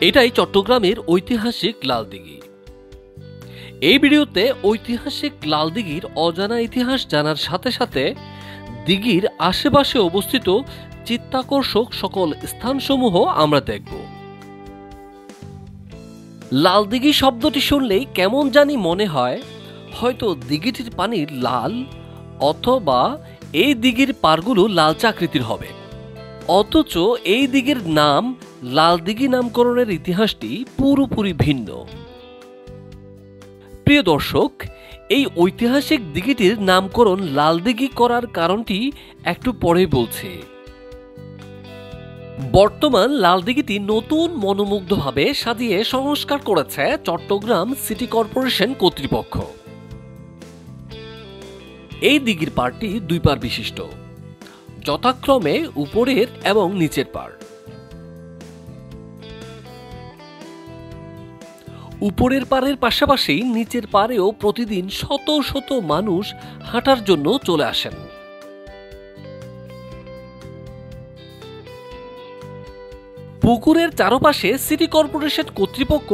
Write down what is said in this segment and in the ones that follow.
এটাই চট্টগ্রামের ঐতিহাসিক লালদিঘি। এই ভিডিওতে ঐতিহাসিক লালদিঘির অজানা ইতিহাস জানার সাথে সাথে দিঘির আশেপাশে অবস্থিত চিত্তাকর্ষক সকল স্থানসমূহ আমরা দেখব। লালদিঘি শব্দটি শুনলেই কেমন জানি মনে হয় হয়তো দিঘিটির পানি লাল, অথবা এই দিঘির পাড়গুলো লালচে আকৃতির হবে। অথচ এই দিঘির নাম লালদিঘি নামকরণের ইতিহাসটি পুরোপুরি ভিন্ন। প্রিয় দর্শক, এই ঐতিহাসিক দিঘিটির নামকরণ লালদিঘি করার কারণটি একটু পরেই বলছি। বর্তমান লালদিঘিটি নতুন মনোমুগ্ধভাবে সাজিয়ে সংস্কার করেছে চট্টগ্রাম সিটি কর্পোরেশন কর্তৃপক্ষ। এই দিঘির পাড়টি দুই পাড় বিশিষ্ট, যথাক্রমে উপরের এবং নিচের পাড়। উপরের পাড়ের পাশাপাশি নিচের পাড়েও প্রতিদিন শত শত মানুষ হাঁটার জন্য চলে আসেন। পুকুরের চারপাশে সিটি কর্পোরেশন কর্তৃপক্ষ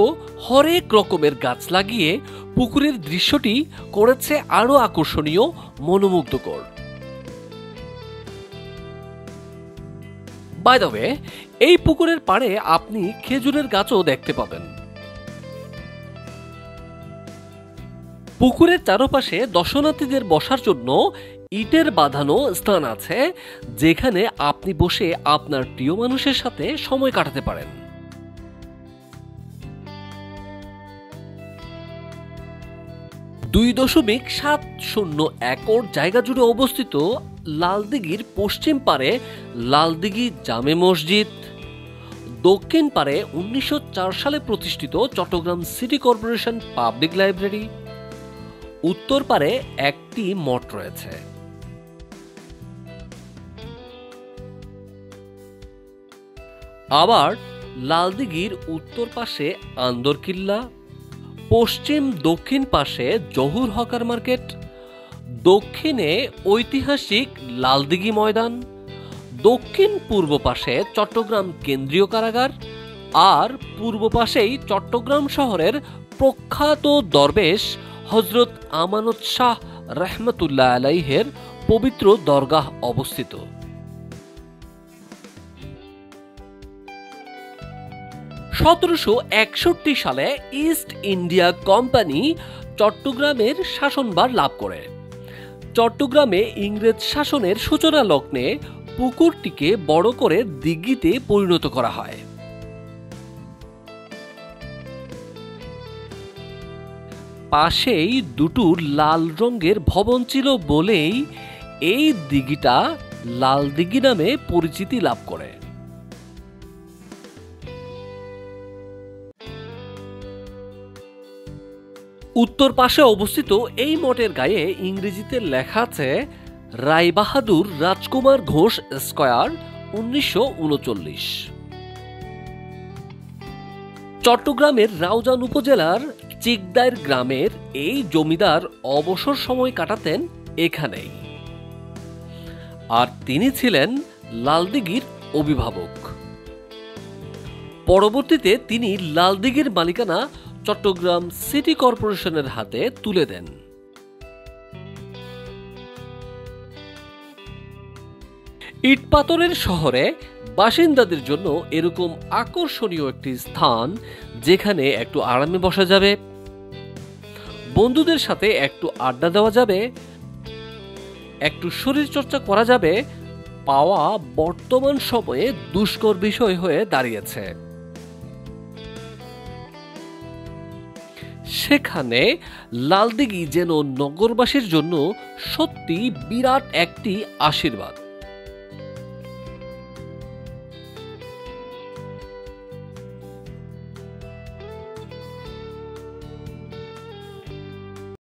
হরেক রকমের গাছ লাগিয়ে পুকুরের দৃশ্যটি করেছে আরো আকর্ষণীয়, মনোমুগ্ধকর। বাই দ্য ওয়ে, এই পুকুরের পাড়ে আপনি খেজুরের গাছও দেখতে পাবেন। পুকুরের চারপাশে দর্শনার্থীদের বসার জন্য ইটের বাঁধানো স্থান আছে, যেখানে আপনি বসে আপনার প্রিয় মানুষের সাথে সময় কাটাতে পারেন। .7 একর জায়গা জুড়ে অবস্থিত লালদিঘির পশ্চিম পারে লালদিঘি জামে মসজিদ, দক্ষিণ পারে 1904 সালে প্রতিষ্ঠিত Chittagong city corporation public library, উত্তর পারে একটি মঠ রয়েছে। আবার লালদিঘির উত্তর পাশে আন্দরকিল্লা, পশ্চিম দক্ষিণ পাশে জহুর হকার মার্কেট, দক্ষিণে ঐতিহাসিক লালদিঘি ময়দান, দক্ষিণ পূর্ব পাশে চট্টগ্রাম কেন্দ্রীয় কারাগার, আর পূর্ব পাশেই চট্টগ্রাম শহরের প্রখ্যাত দরবেশ হযরত আমানত শাহ রহমতুল্লাহ আলাইহের পবিত্র দরগাহ অবস্থিত। (1761 সালে ইস্ট ইন্ডিয়া কোম্পানি চট্টগ্রামের শাসনভার লাভ করে। চট্টগ্রামে ইংরেজ শাসনের সূচনা লগ্নে পুকুরটিকে বড় করে দিঘিতে পরিণত করা হয়। পাশেই দুটো লাল রঙের ভবন ছিল বলেই এই দিঘিটা লালদিঘি নামে পরিচিতি লাভ করে। উত্তর পাশে অবস্থিত এই মঠের গায়ে ইংরেজিতে লেখা আছে রায়বাহাদুর রাজকুমার ঘোষ স্কয়ার, 1939। চট্টগ্রামের রাউজান উপজেলার চিকদাইর গ্রামের এই জমিদার অবসর সময় কাটাতেন এখানেই, আর তিনি ছিলেন লালদিঘির অভিভাবক। পরবর্তীতে তিনি লালদিঘির মালিকানা চট্টগ্রাম সিটি কর্পোরেশনের হাতে তুলে দেন। ইটপাথরের শহরে বাসিন্দাদের জন্য এরকম আকর্ষণীয় একটি স্থান, যেখানে একটু আরামে বসা যাবে, বন্ধুদের সাথে একটু আড্ডা দেওয়া যাবে, একটু শরীর চর্চা করা যাবে, পাওয়া বর্তমান সময়ে দুষ্কর বিষয় হয়ে দাঁড়িয়েছে। সেখানে লালদিঘি যেন নগরবাসীর জন্য সত্যি বিরাট একটি আশীর্বাদ।